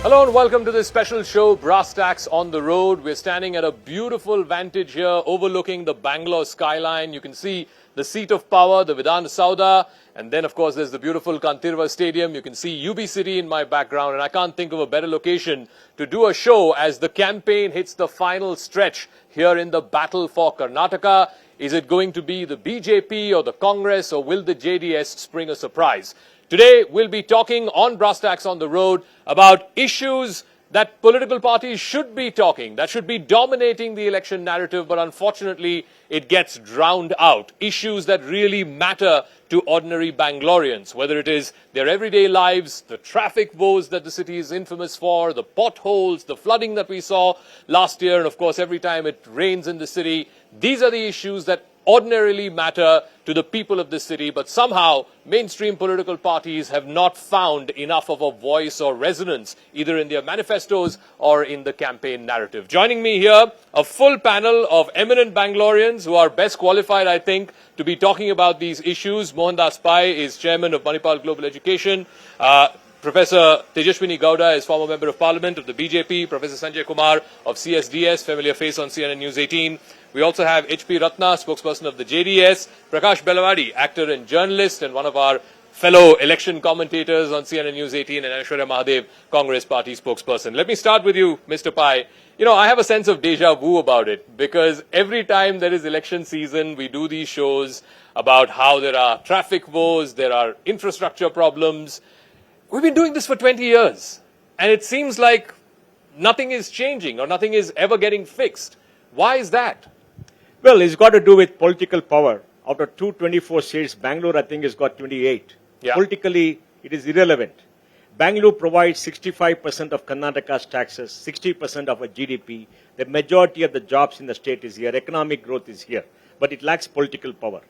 Hello and welcome to this special show, Brass Tacks on the Road. We're standing at a beautiful vantage here overlooking the Bangalore skyline. You can see the seat of power, the Vidhan Sauda, and then of course there's the beautiful Kantirva Stadium. You can see UB City in my background, and I can't think of a better location to do a show as the campaign hits the final stretch here in the battle for Karnataka. Is it going to be the BJP or the Congress, or will the JDS spring a surprise? Today, we'll be talking on Brass Tacks on the Road about issues that political parties should be talking, that should be dominating the election narrative, but unfortunately, it gets drowned out. Issues that really matter to ordinary Bangaloreans, whether it is their everyday lives, the traffic woes that the city is infamous for, the potholes, the flooding that we saw last year, and of course, every time it rains in the city. These are the issues that ordinarily matter to the people of the city, but somehow mainstream political parties have not found enough of a voice or resonance, either in their manifestos or in the campaign narrative. Joining me here, a full panel of eminent Bangaloreans who are best qualified, I think, to be talking about these issues. Mohandas Pai is chairman of Manipal Global Education. Professor Tejashwini Gowda is former member of parliament of the BJP. Professor Sanjay Kumar of CSDS, familiar face on CNN News 18. We also have HP Ratna, spokesperson of the JDS. Prakash Belawadi, actor and journalist, and one of our fellow election commentators on CNN News 18, and Aishwarya Mahadev, Congress party spokesperson. Let me start with you, Mr. Pai. You know, I have a sense of deja vu about it, because every time there is election season, we do these shows about how there are traffic woes, there are infrastructure problems. We've been doing this for 20 years, and it seems like nothing is changing or nothing is ever getting fixed. Why is that? Well, it's got to do with political power. Out of 224 seats, Bangalore, I think, has got 28. Yeah. Politically, it is irrelevant. Bangalore provides 65% of Karnataka's taxes, 60% of our GDP. The majority of the jobs in the state is here. Economic growth is here. But it lacks political power.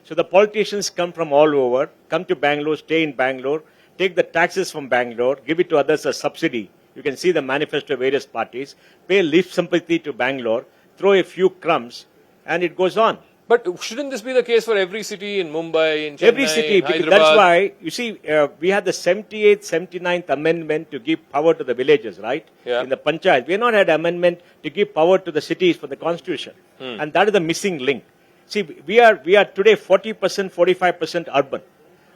So the politicians come from all over, come to Bangalore, stay in Bangalore, take the taxes from Bangalore, give it to others as subsidy. You can see the manifesto of various parties, pay lip sympathy to Bangalore, throw a few crumbs, and it goes on. But shouldn't this be the case for every city in Mumbai, in Chennai, Every city, because Hyderabad? that's why, you see, we had the 78th, 79th amendment to give power to the villages, right? Yeah. In the panchayat. We have not had amendment to give power to the cities for the constitution. And that is the missing link. See, we are today 40%, 45% urban.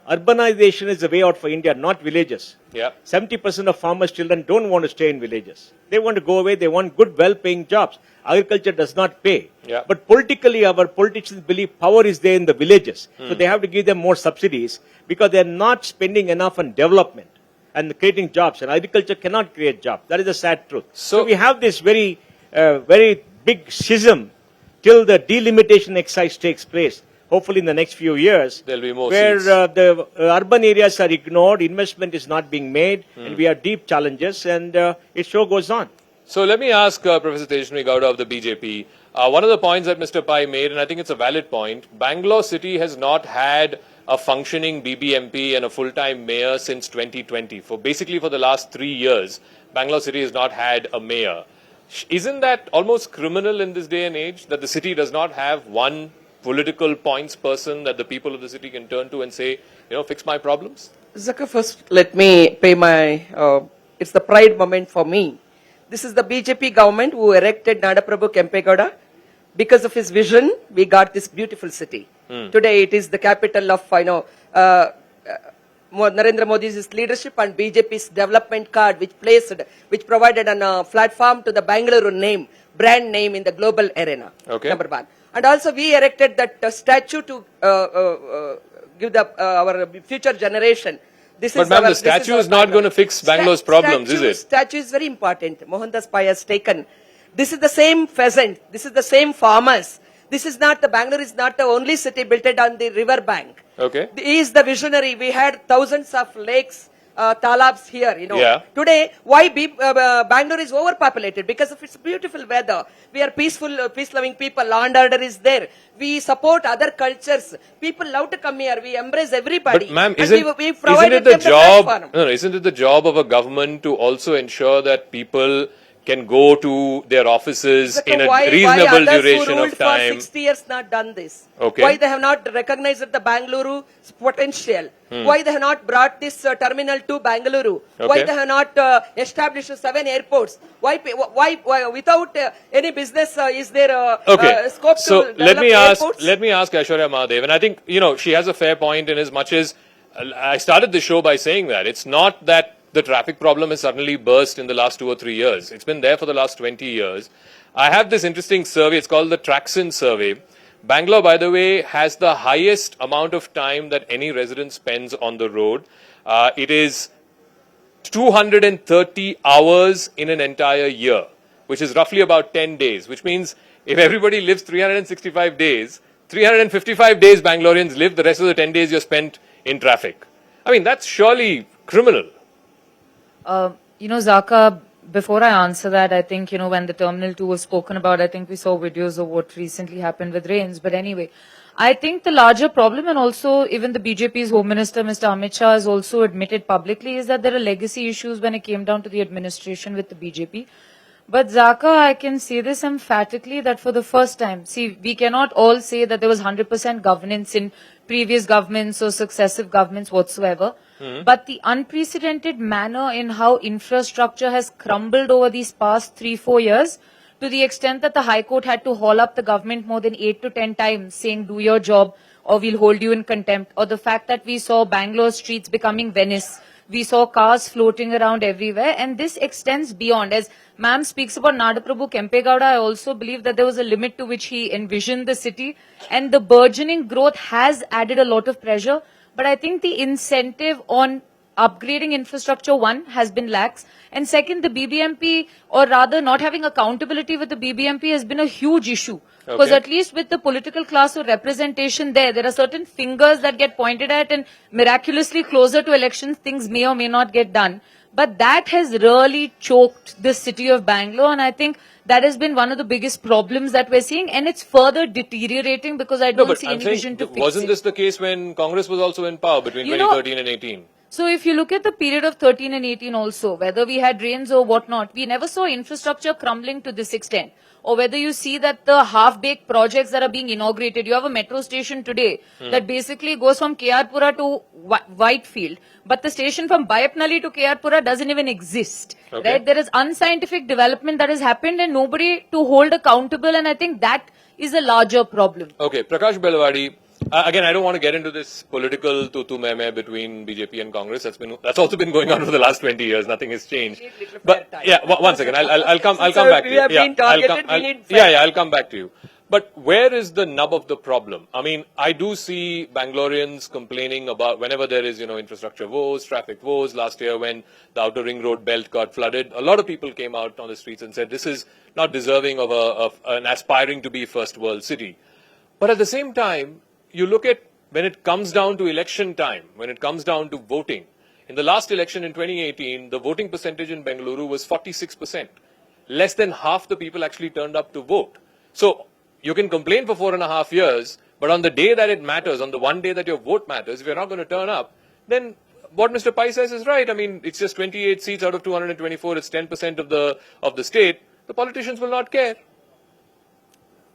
Urbanization is the way out for India, not villages. Yeah. 70% of farmers' children don't want to stay in villages. They want to go away. They want good, well-paying jobs. Agriculture does not pay. Yeah. But politically, our politicians believe power is there in the villages. So they have to give them more subsidies because they're not spending enough on development and creating jobs. And agriculture cannot create jobs. That is the sad truth. So we have this very big schism till the delimitation exercise takes place. Hopefully in the next few years, there'll be more where seats. the urban areas are ignored, investment is not being made, and we have deep challenges, and it show goes on. So let me ask Professor Tejashwini Gowda of the BJP. One of the points that Mr. Pai made, and I think it's a valid point, Bangalore City has not had a functioning BBMP and a full-time mayor since 2020. Basically for the last 3 years, Bangalore City has not had a mayor. Isn't that almost criminal in this day and age, that the city does not have one political points person that the people of the city can turn to and say, you know, fix my problems? Zakka, first let me pay my, it's the pride moment for me. This is the BJP government who erected Nadaprabhu Kempegowda. Because of his vision, we got this beautiful city. Today it is the capital of, Narendra Modi's leadership and BJP's development card, which provided a platform to the Bengaluru name, brand name in the global arena. Okay. Number one. And also we erected that statue to give our future generation. But ma'am, the statue is not going to fix Bangalore's problems, is it? Statue is very important. Mohandas Pai has taken. This is the same pheasant. This is the same farmers. This is not, the Bangalore is not the only city built on the river bank. Okay. He is the visionary. We had thousands of lakes, talabs here, you know. Yeah. Today, why Bangalore is overpopulated? Because of its beautiful weather. We are peaceful, peace-loving people. Law and order is there. We support other cultures. People love to come here. We embrace everybody. But ma'am, isn't it the job of a government to also ensure that people can go to their offices Zakka, in a why reasonable others duration who ruled of time. for 60 years not done this? Okay. Why they have not recognized the Bengaluru potential? Why they have not brought this terminal to Bengaluru? Why Okay. they have not established 7 airports? Why without any business is there scope So to develop airports? let me ask Aishwarya Mahadev, and I think she has a fair point in as much as I started the show by saying that it's not that the traffic problem has suddenly burst in the last 2 or 3 years. It's been there for the last 20 years. I have this interesting survey. It's called the Traxon survey. Bangalore, by the way, has the highest amount of time that any resident spends on the road. It is 230 hours in an entire year, which is roughly about 10 days, which means if everybody lives 365 days, 355 days Bangaloreans live, the rest of the 10 days you're spent in traffic. I mean, that's surely criminal. Zakka, before I answer that, I think, when the Terminal 2 was spoken about, I think we saw videos of what recently happened with rains. But anyway, I think the larger problem, and also even the BJP's Home Minister, Mr. Amit Shah, has also admitted publicly, is that there are legacy issues when it came down to the administration with the BJP. But Zakka, I can say this emphatically that for the first time, see, we cannot all say that there was 100% governance in previous governments or successive governments whatsoever. But the unprecedented manner in how infrastructure has crumbled over these past 3-4 years, to the extent that the High Court had to haul up the government more than 8 to 10 times saying, do your job or we'll hold you in contempt. Or the fact that we saw Bangalore streets becoming Venice. We saw cars floating around everywhere, and this extends beyond. As ma'am speaks about Nadaprabhu Kempegowda, I also believe that there was a limit to which he envisioned the city, and the burgeoning growth has added a lot of pressure. But I think the incentive on upgrading infrastructure, one, has been lax. And second, the BBMP, or rather not having accountability with the BBMP, has been a huge issue. Because Okay. at least with the political class or representation there are certain fingers that get pointed at, and miraculously closer to elections, things may or may not get done. But that has really choked the city of Bangalore, and I think that has been one of the biggest problems that we're seeing, and it's further deteriorating because I No, don't but see I'm any saying, vision to fix wasn't it. this the case when Congress was also in power between 2013 and 18? So if you look at the period of 13 and 18 also, whether we had rains or whatnot, we never saw infrastructure crumbling to this extent. Or whether you see that the half-baked projects that are being inaugurated, you have a metro station today that basically goes from KRpura to Whitefield, but the station from Bayapnali to KRpura doesn't even exist. Okay. Right? There is unscientific development that has happened and nobody to hold accountable, and I think that is a larger problem. Okay, Prakash Belwadi. Again, I don't want to get into this political tutu-meme between BJP and Congress. That's also been going on for the last 20 years. Nothing has changed. But yeah, one second. I'll come back to we you. have been targeted, we need fair. I'll come back to you. But where is the nub of the problem? I mean, I do see Bangaloreans complaining about whenever there is, infrastructure woes, traffic woes. Last year when the outer ring road belt got flooded, a lot of people came out on the streets and said this is not deserving of an aspiring to be first world city. But at the same time, you look at when it comes down to election time, when it comes down to voting. In the last election in 2018, the voting percentage in Bengaluru was 46%. Less than half the people actually turned up to vote. So you can complain for 4.5 years, but on the day that it matters, on the one day that your vote matters, if you're not going to turn up, then what Mr. Pai says is right. I mean, it's just 28 seats out of 224. It's 10% of the state. The politicians will not care.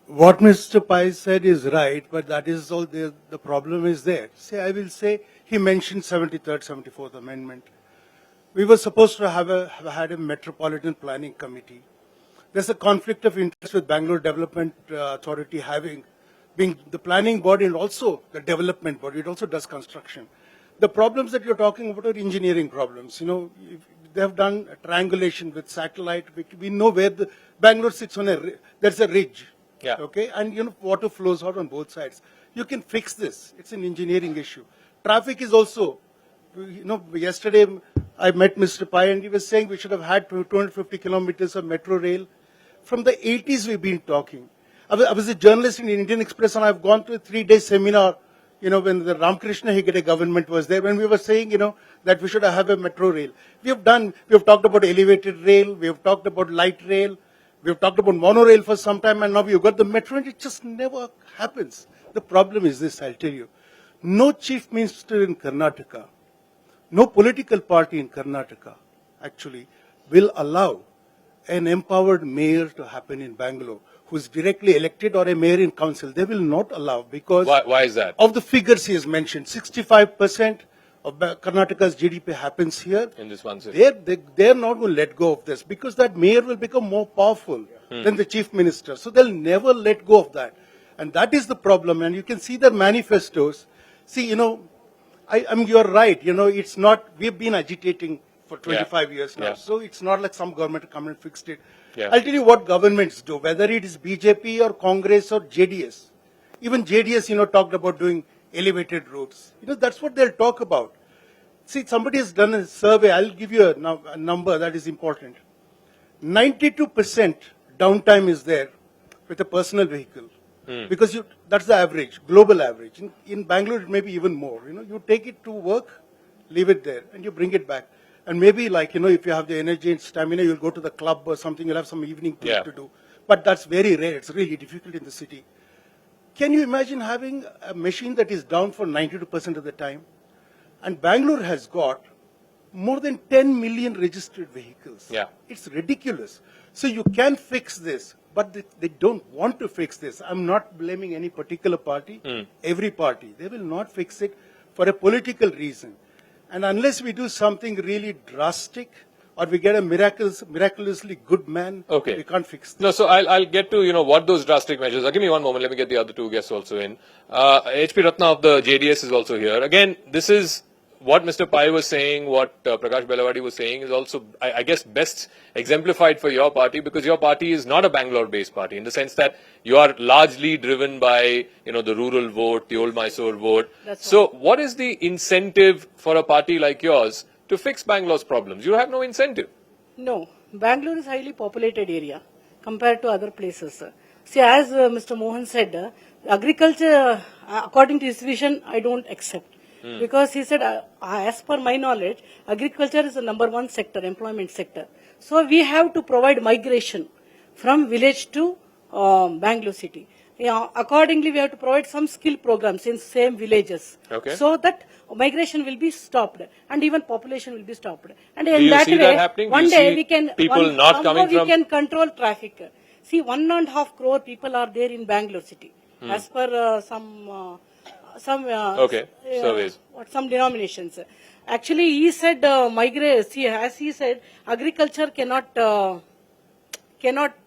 What Mr. Pai said is right, but that is all the problem is there. See, I will say he mentioned 73rd, 74th Amendment. We were supposed to have had a Metropolitan Planning Committee. There's a conflict of interest with Bangalore Development Authority being the planning body and also the development body. It also does construction. The problems that you're talking about are engineering problems. They have done a triangulation with satellite. We know where the Bangalore sits on there's a ridge. Yeah. Okay, and water flows out on both sides. You can fix this. It's an engineering issue. Traffic is also, yesterday I met Mr. Pai and he was saying we should have had 250 kilometers of metro rail. From the 80s we've been talking. I was a journalist in Indian Express and I've gone to a 3-day seminar, when the Ramakrishna Hegde government was there, when we were saying, that we should have a metro rail. We have talked about elevated rail, we have talked about light rail, we have talked about monorail for some time, and now we've got the metro, and it just never happens. The problem is this, I'll tell you. No chief minister in Karnataka, no political party in Karnataka, actually, will allow an empowered mayor to happen in Bangalore, who is directly elected, or a mayor in council. They will not allow, because Why is that? of the figures he has mentioned. 65% of Karnataka's GDP happens here. In this one city. They're not going to let go of this, because that mayor will become more powerful than the chief minister. So they'll never let go of that. And that is the problem. And you can see their manifestos. See, you're right. It's not, we've been agitating for 25 years now. Yeah. So it's not like some government come and fixed it. Yeah. I'll tell you what governments do, whether it is BJP or Congress or JDS. Even JDS, talked about doing elevated roads. That's what they'll talk about. See, somebody has done a survey. I'll give you a number that is important. 92% downtime is there with a personal vehicle. Because that's the average, global average. In Bangalore, it may be even more. You take it to work, leave it there, and you bring it back. And maybe if you have the energy and stamina, you'll go to the club or something, you'll have some evening things to do. But that's very rare. It's really difficult in the city. Can you imagine having a machine that is down for 92% of the time? And Bangalore has got more than 10 million registered vehicles. Yeah. It's ridiculous. So you can fix this, but they don't want to fix this. I'm not blaming any particular party, every party. They will not fix it for a political reason. And unless we do something really drastic, or we get a miraculously good man, we can't fix this. No, so I'll get to, what those drastic measures are. Give me one moment. Let me get the other two guests also in. HP Ratna of the JDS is also here. Again, this is what Mr. Pai was saying, what Prakash Belawadi was saying is also, I guess, best exemplified for your party, because your party is not a Bangalore-based party in the sense that you are largely driven by, the rural vote, the old Mysore vote. So what is the incentive for a party like yours to fix Bangalore's problems? You have no incentive. No. Bangalore is a highly populated area compared to other places. See, as Mr. Mohan said, agriculture, according to his vision, I don't accept. Because he said, as per my knowledge, agriculture is the number one sector, employment sector. So we have to provide migration from village to Bangalore city. Accordingly, we have to provide some skill programs in same villages. So that migration will be stopped and even population will be stopped. And in that way, one day we can, we can control traffic. See, 1.5 crore people are there in Bangalore city, as per some surveys. Some denominations. Actually, he said as he said, agriculture cannot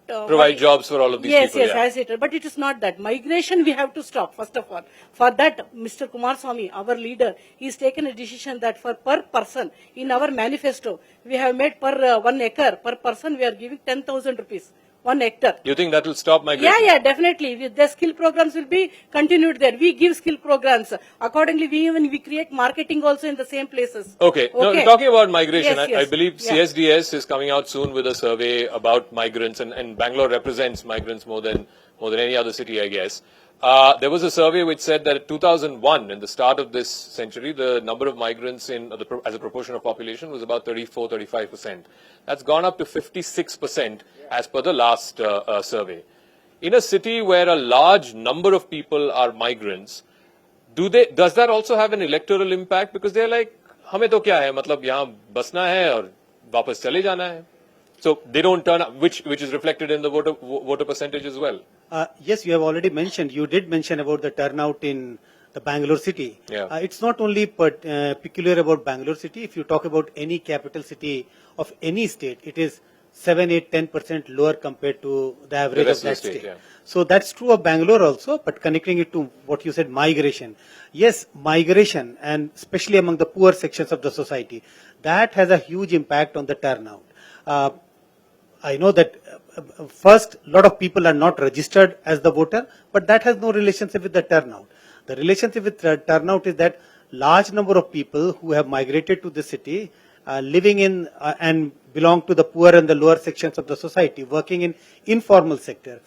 provide jobs for all of these people. Yes, but it is not that. Migration we have to stop, first of all. For that, Mr. Kumaraswamy, our leader, he's taken a decision that for per person, in our manifesto, we have made per 1 acre, per person, we are giving 10,000 rupees. 1 hectare. You think that will stop migration? Yeah, definitely. The skill programs will be continued there. We give skill programs. Accordingly, we create marketing also in the same places. Okay. Now, talking about migration, Yes, I believe CSDS is coming out soon with a survey about migrants, and Bangalore represents migrants more than any other city, I guess. There was a survey which said that in 2001, in the start of this century, the number of migrants as a proportion of population was about 34-35%. That's gone up to 56% as per the last survey. In a city where a large number of people are migrants, does that also have an electoral impact? Because they're like, हमें तो क्या है, मतलब यहाँ बसना है और वापस चले जाना है. So they don't turn up, which is reflected in the voter percentage as well. Yes, you have already mentioned. You did mention about the turnout in the Bangalore city. Yeah. It's not only peculiar about Bangalore city. If you talk about any capital city of any state, it is 7, 8, 10% lower compared to the average of that state. Yeah. So that's true of Bangalore also, but connecting it to what you said, migration. Yes, migration, and especially among the poor sections of the society, that has a huge impact on the turnout. I know that first, a lot of people are not registered as the voter, but that has no relationship with the turnout. The relationship with the turnout is that large number of people who have migrated to the city, living in and belong to the poor and the lower sections of the society, working in informal sector.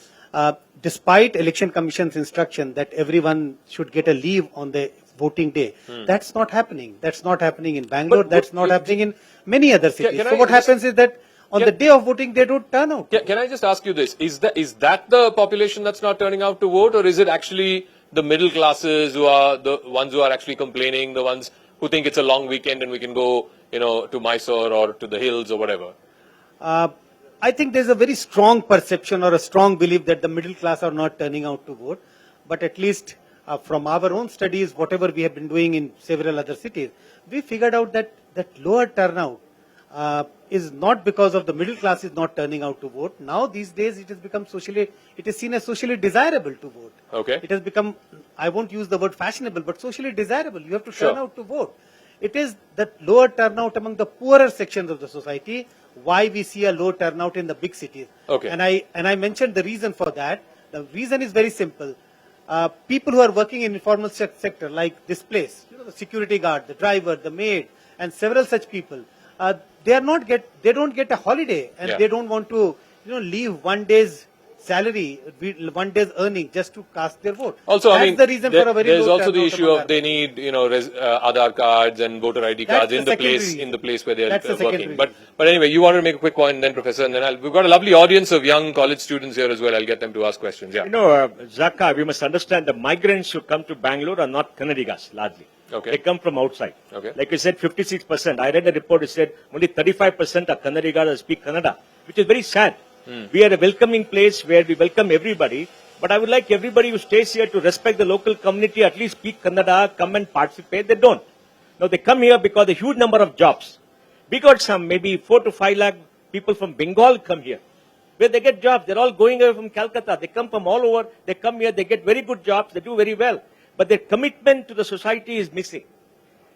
Despite Election Commission's instruction that everyone should get a leave on the voting day, that's not happening. That's not happening in Bangalore. That's not happening in many other cities. So what happens is that on the day of voting, they don't turn out. Can I just ask you this? Is that the population that's not turning out to vote, or is it actually the middle classes who are the ones who are actually complaining, the ones who think it's a long weekend and we can go, to Mysore or to the hills or whatever? I think there's a very strong perception or a strong belief that the middle class are not turning out to vote. But at least from our own studies, whatever we have been doing in several other cities, we figured out that lower turnout is not because of the middle class is not turning out to vote. Now these days it has become it is seen as socially desirable to vote. Okay. It has become, I won't use the word fashionable, but socially desirable. You have to turn out to vote. It is that lower turnout among the poorer sections of the society why we see a low turnout in the big cities. Okay. And I mentioned the reason for that. The reason is very simple. People who are working in informal sector like this place, the security guard, the driver, the maid, and several such people, they don't get a holiday, and they don't want to leave one day's salary, one day's earning just to cast their vote. Also, That's I mean, the reason for a very there's low also the turnout issue among of they need, Aadhaar cards and voter ID That's cards the in the secondary place reason. where they're That's the working. secondary But anyway, you wanted to make a quick point, and then Professor, and then we've got a lovely audience of young college students here as well. I'll get them to ask questions. Yeah. Zakka, we must understand the migrants who come to Bangalore are not Kannadigas, largely. Okay. They come from outside. Okay. Like you said, 56%. I read a report that said only 35% are Kannadigas that speak Kannada, which is very sad. We are a welcoming place where we welcome everybody, but I would like everybody who stays here to respect the local community, at least speak Kannada, come and participate. They don't. Now they come here because a huge number of jobs. We got some, maybe 4 to 5 lakh people from Bengal come here, where they get jobs. They're all going away from Calcutta. They come from all over. They come here. They get very good jobs. They do very well. But their commitment to the society is missing.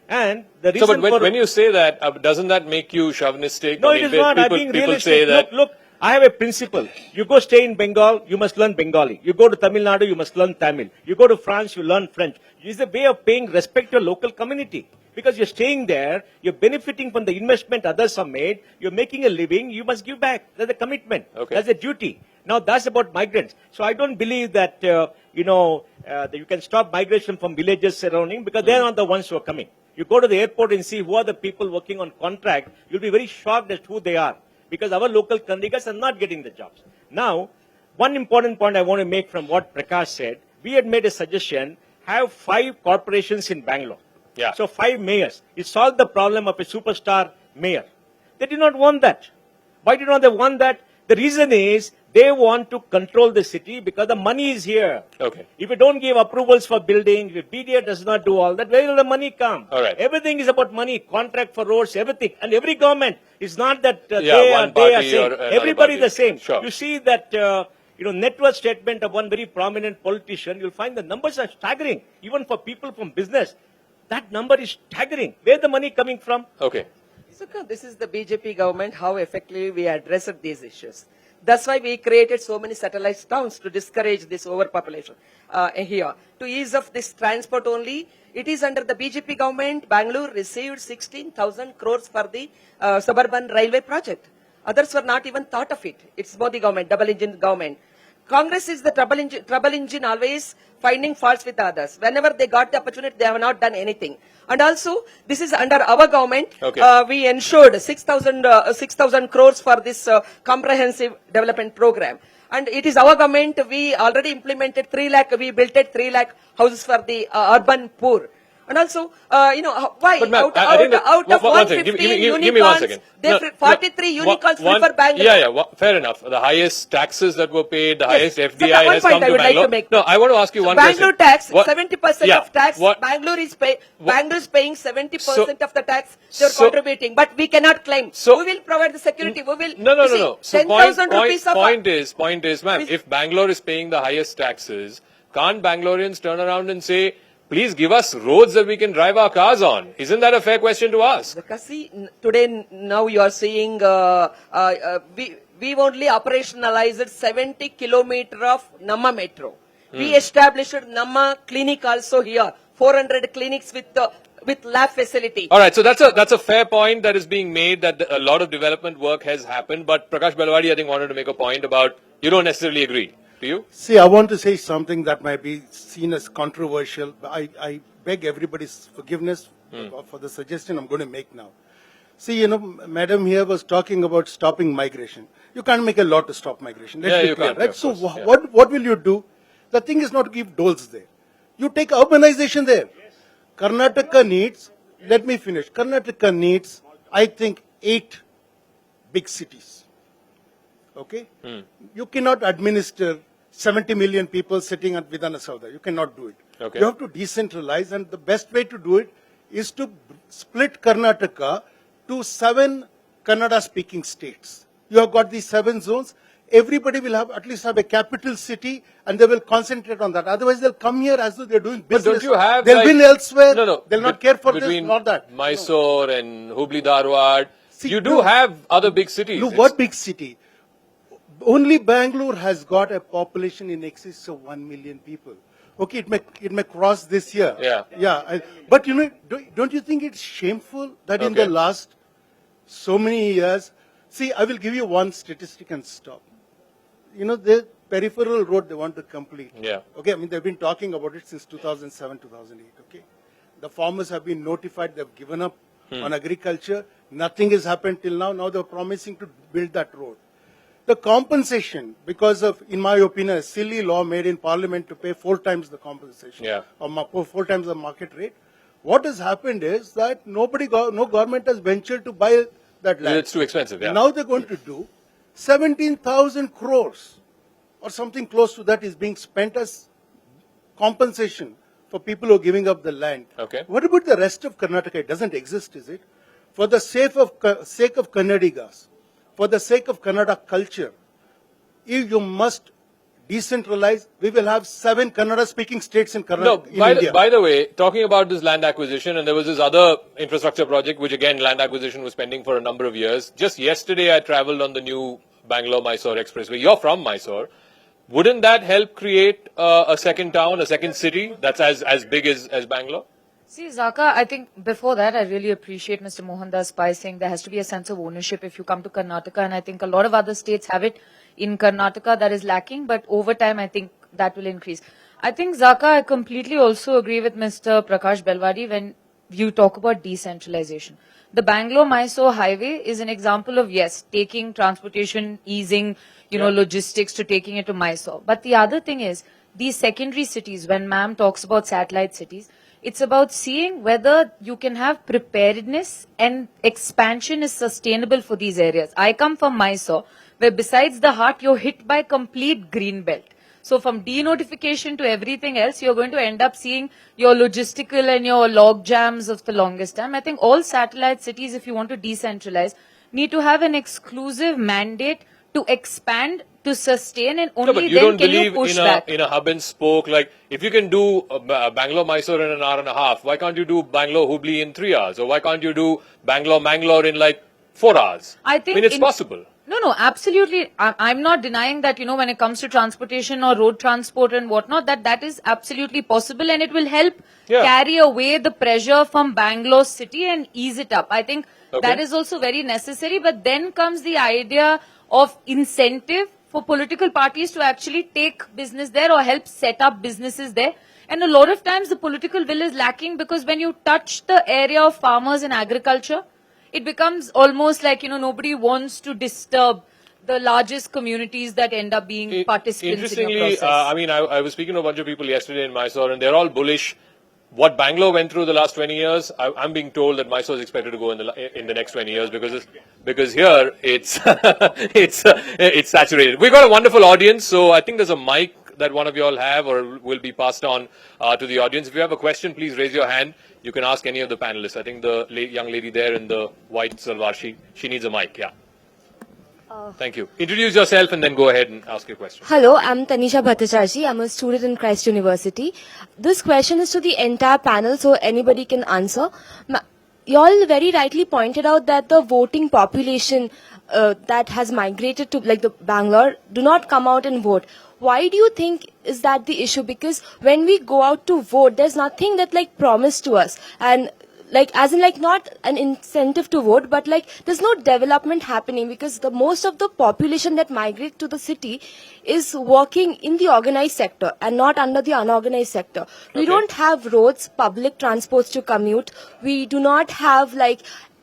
And the reason So, but when you say that, doesn't that make you chauvinistic? No, I mean, it is not. I'm being people realistic. say that. Look, I have a principle. You go stay in Bengal, you must learn Bengali. You go to Tamil Nadu, you must learn Tamil. You go to France, you learn French. It's a way of paying respect to your local community. Because you're staying there, you're benefiting from the investment others have made, you're making a living, you must give back. That's a commitment. Okay. That's a duty. Now that's about migrants. So I don't believe that, that you can stop migration from villages surrounding because they're not the ones who are coming. You go to the airport and see who are the people working on contract, you'll be very shocked at who they are. Because our local Kannadigas are not getting the jobs. Now, one important point I want to make from what Prakash said, we had made a suggestion, have 5 corporations in Bangalore. Yeah. So 5 mayors. It solved the problem of a superstar mayor. They did not want that. Why did not they want that? The reason is they want to control the city because the money is here. Okay. If you don't give approvals for building, if BDA does not do all that, where will the money come? All right. Everything is about money, contract for roads, everything. And every government is not that one they are party same. or another Everybody party. the same. Sure. You see that net worth statement of one very prominent politician, you'll find the numbers are staggering, even for people from business. That number is staggering. Where the money coming from? Okay. So this is the BJP government, how effectively we addressed these issues. That's why we created so many satellite towns to discourage this overpopulation here. To ease of this transport only, it is under the BJP government, Bangalore received 16,000 crores for the suburban railway project. Others were not even thought of it. It's Modi government, double engine government. Congress is the trouble engine always finding faults with others. Whenever they got the opportunity, they have not done anything. And also, this is under our government. Okay. We ensured 6,000 crores for this comprehensive development program. And it is our government, we already implemented 3 lakh, we built 3 lakh houses for the urban poor. And also, why? But ma'am, Out of one second. 115 Give me 1 second. unicorns, 43 unicorns flew for Bangalore. Yeah, fair enough. The highest taxes that were paid, the highest Yes. FDI So one has point come I to would like to Bangalore. make. No, I want to ask you one Bangalore question. tax, 70% of tax, What? Bangalore is paying 70% of the tax they're So- contributing, but we cannot claim. So- We will provide the security, we will, No. you see, So 10,000 rupees of... point is, ma'am, if Bangalore is paying the highest taxes, can't Bangaloreans turn around and say, please give us roads that we can drive our cars on? Isn't that a fair question to ask? See, today, now you are seeing, we only operationalized 70 kilometer of Namma metro. We established Namma clinic also here, 400 clinics with lab facility. All right, so that's a fair point that is being made, that a lot of development work has happened. But Prakash Belwadi, I think, wanted to make a point about you don't necessarily agree. Do you? See, I want to say something that might be seen as controversial. I beg everybody's forgiveness for the suggestion I'm going to make now. See, Madam here was talking about stopping migration. You can't make a law to stop migration. Let's be you clear, can't, right? of So course, yeah. what will you do? The thing is not to give doles there. You take urbanization there. Karnataka needs, let me finish. Karnataka needs, I think, 8 big cities. Okay? You cannot administer 70 million people sitting at Vidhana Saudha. You cannot do it. Okay. You have to decentralize, and the best way to do it is to split Karnataka to 7 Kannada-speaking states. You have got these 7 zones. Everybody will have at least have a capital city, and they will concentrate on that. Otherwise, they'll come here as though they're doing But business. don't you have They'll win elsewhere. No. They'll not care for this, between not that. Mysore and Hubli Dharwad. See, You do no. have other big cities. No, It's- what big city? Only Bangalore has got a population in excess of 1 million people. Okay, it may cross this year. Yeah. But you know, don't you think it's shameful that in the Okay. last so many years? See, I will give you one statistic and stop. You know, the peripheral road they want to complete. Yeah. Okay, I mean they've been talking about it since 2007, 2008. Okay, the farmers have been notified they've given up on agriculture. Nothing has happened till now. Now they're promising to build that road. The compensation, because of, in my opinion, a silly law made in Parliament to pay 4 times the compensation, Yeah. or 4 times the market rate. What has happened is that no government has ventured to buy that land. It's too expensive, yeah. Now they're going to do 17,000 crores or something close to that is being spent as compensation for people who are giving up the land. Okay. What about the rest of Karnataka? It doesn't exist, is it? For the sake of Kannadigas, for the sake of Kannada culture, if you must decentralize, we will have 7 Kannada-speaking states in No, Karnataka, in India. by the way, talking about this land acquisition, and there was this other infrastructure project, which again, land acquisition was pending for a number of years. Just yesterday, I traveled on the new Bangalore-Mysore expressway. You're from Mysore. Wouldn't that help create a second town, a second city that's as big as Bangalore? See, Zakka, I think before that, I really appreciate Mr. Mohandas Pai saying there has to be a sense of ownership if you come to Karnataka, and I think a lot of other states have it. In Karnataka, that is lacking, but over time, I think that will increase. I think, Zakka, I completely also agree with Mr. Prakash Belwadi when you talk about decentralization. The Bangalore-Mysore highway is an example of, yes, taking transportation, easing, logistics to taking it to Mysore. But the other thing is, these secondary cities, when ma'am talks about satellite cities, it's about seeing whether you can have preparedness and expansion is sustainable for these areas. I come from Mysore, where besides the heart, you're hit by complete green belt. So from denotification to everything else, you're going to end up seeing your logistical and your log jams of the longest time. I think all satellite cities, if you want to decentralize, need to have an exclusive mandate to expand, to sustain, and No, only but you then don't can you believe push in back. a hub and spoke. Like, if you can do Bangalore-Mysore in an hour and a half, why can't you do Bangalore-Hubli in 3 hours? Or why can't you do Bangalore-Mangalore in like 4 hours? I think it's possible. No, absolutely. I'm not denying that, when it comes to transportation or road transport and whatnot, that is absolutely possible, and it will help carry away the pressure from Bangalore city and ease it up. I think that is also very necessary, but then comes the idea of incentive for political parties to actually take business there or help set up businesses there. And a lot of times the political will is lacking because when you touch the area of farmers and agriculture, it becomes almost like, nobody wants to disturb the largest communities that end up being participants in your Interestingly, process. I was speaking to a bunch of people yesterday in Mysore, and they're all bullish. What Bangalore went through the last 20 years, I'm being told that Mysore is expected to go in the next 20 years because here it's it's saturated. We've got a wonderful audience, so I think there's a mic that one of you all have or will be passed on to the audience. If you have a question, please raise your hand. You can ask any of the panelists. I think the young lady there in the white salwar, she needs a mic. Yeah. Thank you. Introduce yourself and then go ahead and ask your question. Hello, I'm Tanisha Bhattacharjee. I'm a student in Christ University. This question is to the entire panel, so anybody can answer. You all very rightly pointed out that the voting population that has migrated to the Bangalore do not come out and vote. Why do you think is that the issue? Because when we go out to vote, there's nothing that promised to us, and not an incentive to vote, but there's no development happening because the most of the population that migrate to the city is working in the organized sector and not under the unorganized sector. We don't have roads, public transports to commute. We do not have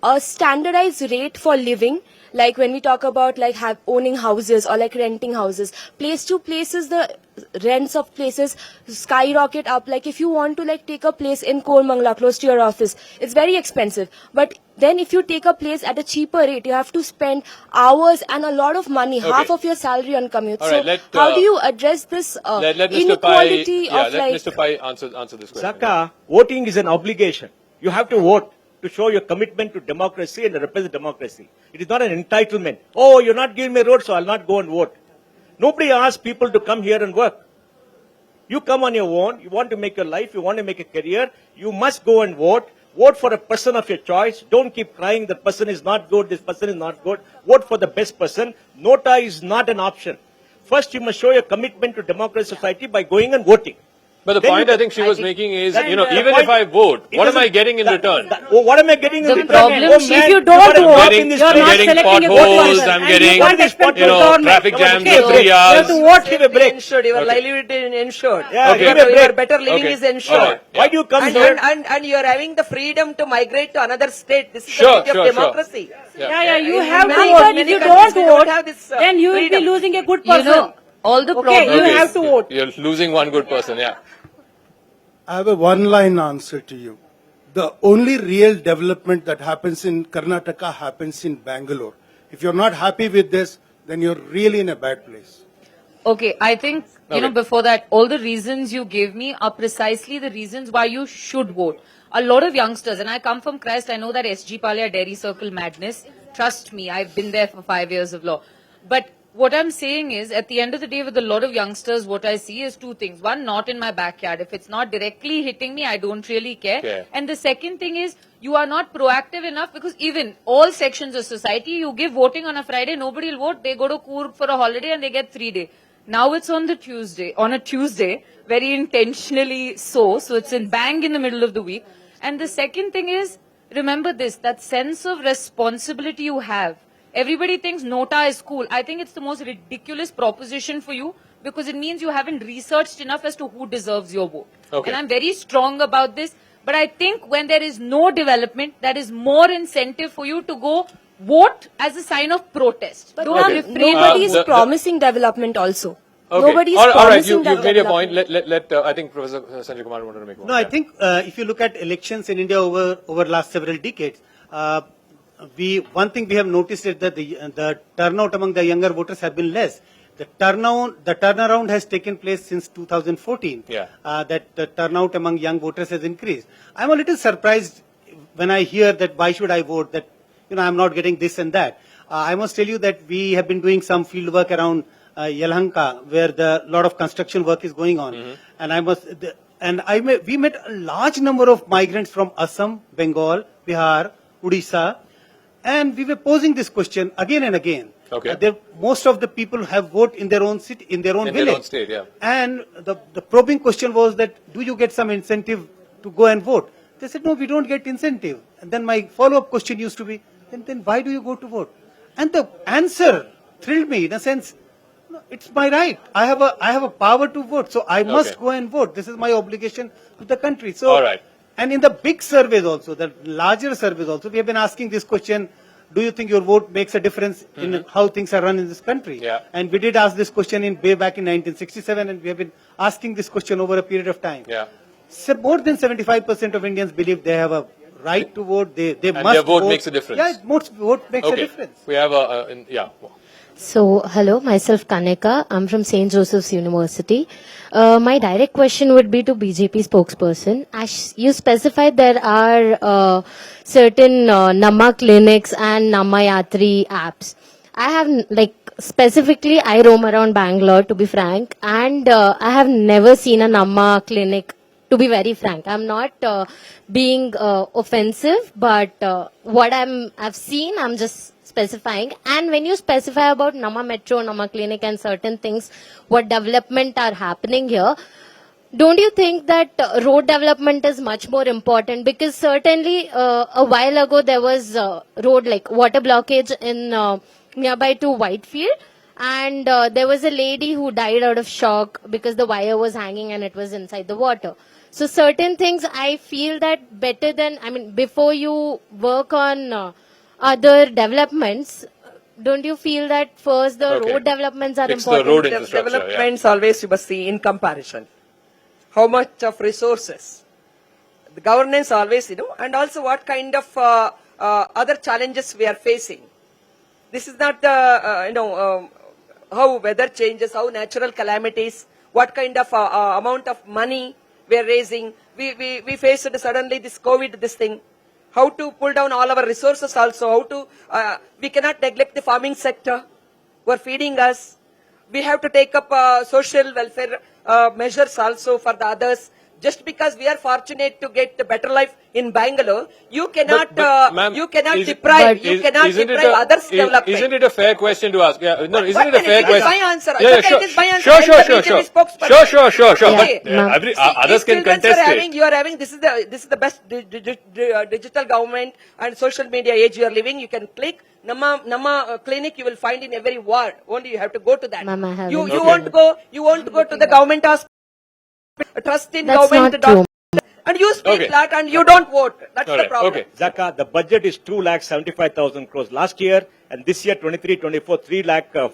a standardized rate for living. Like when we talk about like owning houses or like renting houses, place to places, the rents of places skyrocket up. Like if you want to like take a place in Koramangala close to your office, it's very expensive. But then if you take a place at a cheaper rate, you have to spend hours and a lot of money, half of your salary on commute. All So right, how do you address this let Mr. Pai, inequality yeah, of let like... Mr. Pai answer this question. Zakka, voting is an obligation. You have to vote to show your commitment to democracy and represent democracy. It is not an entitlement. Oh, you're not giving me a road, so I'll not go and vote. Nobody asks people to come here and work. You come on your own, you want to make your life, you want to make a career, you must go and vote. Vote for a person of your choice. Don't keep crying, that person is not good, this person is not good. Vote for the best person. Nota is not an option. First, you must show your commitment to democratic society by going and voting. But the Then point you- I think she was making is, that- you know, the even point- if I vote, it what am I doesn't- getting in return? What am I getting in The return? problem, Oh, if man, you don't gotta vote, work in this you're place. not getting selecting a good potholes, person, I'm and getting, you can't expect you know, government. traffic jams Give me a in break. 3 You have hours. to vote. Give a break. Ensured, your Okay. livelihood is ensured. Yeah, Okay. give a break. Your better living Okay. is ensured. All right. Why do you come And, here? and you are having the freedom to migrate to another state. This is Sure, the beauty sure, of sure. democracy. Yeah, you In have to many- vote. many If you countries don't we don't vote, have this, then you will be freedom. losing a good You person. know, all the Okay, you problems. have to vote. You're losing one good person, yeah. I have a one-line answer to you. The only real development that happens in Karnataka happens in Bangalore. If you're not happy with this, then you're really in a bad place. Okay, I think, you know, Okay. before that, all the reasons you gave me are precisely the reasons why you should vote. A lot of youngsters, and I come from Christ, I know that SG Palya Dairy Circle madness. Trust me, I've been there for 5 years of law. But what I'm saying is, at the end of the day, with a lot of youngsters, what I see is two things. One, not in my backyard. If it's not directly hitting me, I don't really care. Okay. And the second thing is, you are not proactive enough because even all sections of society, you give voting on a Friday, nobody will vote. They go to Coorg for a holiday and they get 3 days. Now it's on a Tuesday, very intentionally so it's in bang in the middle of the week. And the second thing is, remember this, that sense of responsibility you have. Everybody thinks Nota is cool. I think it's the most ridiculous proposition for you because it means you haven't researched enough as to who deserves your vote. Okay. And I'm very strong about this. But I think when there is no development, that is more incentive for you to go vote as a sign of protest. But Don't ma'am, refrain. nobody is the- promising development also. Okay. Nobody is All right, promising you've made your point. development. I think Professor Sanjay Kumar wanted to make one. No, I Yeah. think if you look at elections in India over last several decades, one thing we have noticed is that the turnout among the younger voters have been less. The turnaround has taken place since 2014. Yeah. That the turnout among young voters has increased. I'm a little surprised when I hear that why should I vote, that I'm not getting this and that. I must tell you that we have been doing some field work around Yelahanka, where the lot of construction work is going on, and we met a large number of migrants from Assam, Bengal, Bihar, Odisha, and we were posing this question again and again. Okay. Most of the people have voted in their own city, in their own In village. their own state, yeah. And the probing question was that, do you get some incentive to go and vote? They said, no, we don't get incentive. And then my follow-up question used to be, then why do you go to vote? And the answer thrilled me in a sense. No, it's my right. I have a power to vote, so I must go and vote. This is my obligation to the country. So, All right. And in the big surveys also, the larger surveys also, we have been asking this question: do you think your vote makes a difference in how things are run in this country? Yeah. And we did ask this question way back in 1967, and we have been asking this question over a period of time. Yeah. So more than 75% of Indians believe they have a right to vote. They And must their vote vote. makes a difference. Yeah, vote makes a Okay. difference. We have yeah. So, hello, myself Kaneka. I'm from St. Joseph's University. My direct question would be to BJP spokesperson. As you specified, there are certain Namma clinics and Namma Yatri apps. I have, specifically, I roam around Bangalore, to be frank, and I have never seen a Namma clinic, to be very frank. I'm not being offensive, but what I've seen, I'm just specifying. And when you specify about Namma Metro, Namma Clinic and certain things, what development are happening here, don't you think that road development is much more important? Because certainly a while ago there was road like water blockage in nearby to Whitefield, and there was a lady who died out of shock because the wire was hanging and it was inside the water. So certain things I feel that better than, before you work on other developments, don't you feel that first the Okay. road developments are It's the important? road The infrastructure, yeah. developments always you must see in comparison. How much of resources, the governance always, and also what kind of other challenges we are facing. This is not the, how weather changes, how natural calamities, what kind of amount of money we are raising. We faced suddenly this COVID, this thing. How to pull down all our resources also, how to, we cannot neglect the farming sector who are feeding us. We have to take up social welfare measures also for the others. Just because we are fortunate to get a better life in Bangalore, you cannot, Ma'am, you cannot is- deprive, is- you cannot isn't it deprive a- others' development. Isn't it a fair question to ask? Yeah, no, isn't But it a fair it is question? my answer. Yeah, yeah, Okay, sure. it is my answer. Sure, I am sure, the sure, BJP sure. spokesperson. Sure. Okay. But others These can children contest you it. are having, this is the best digital government and social media age you are living. You can click Nama clinic. You will find in every ward. Only you have to go to that. Ma'am, I haven't You seen won't go. You won't go to the government hospital. Trust in That's government not true. and you speak Okay. lot and you don't vote. That's All the right, problem. okay. Zakka, the budget is 2,75,000 crores last year, and this year 23-24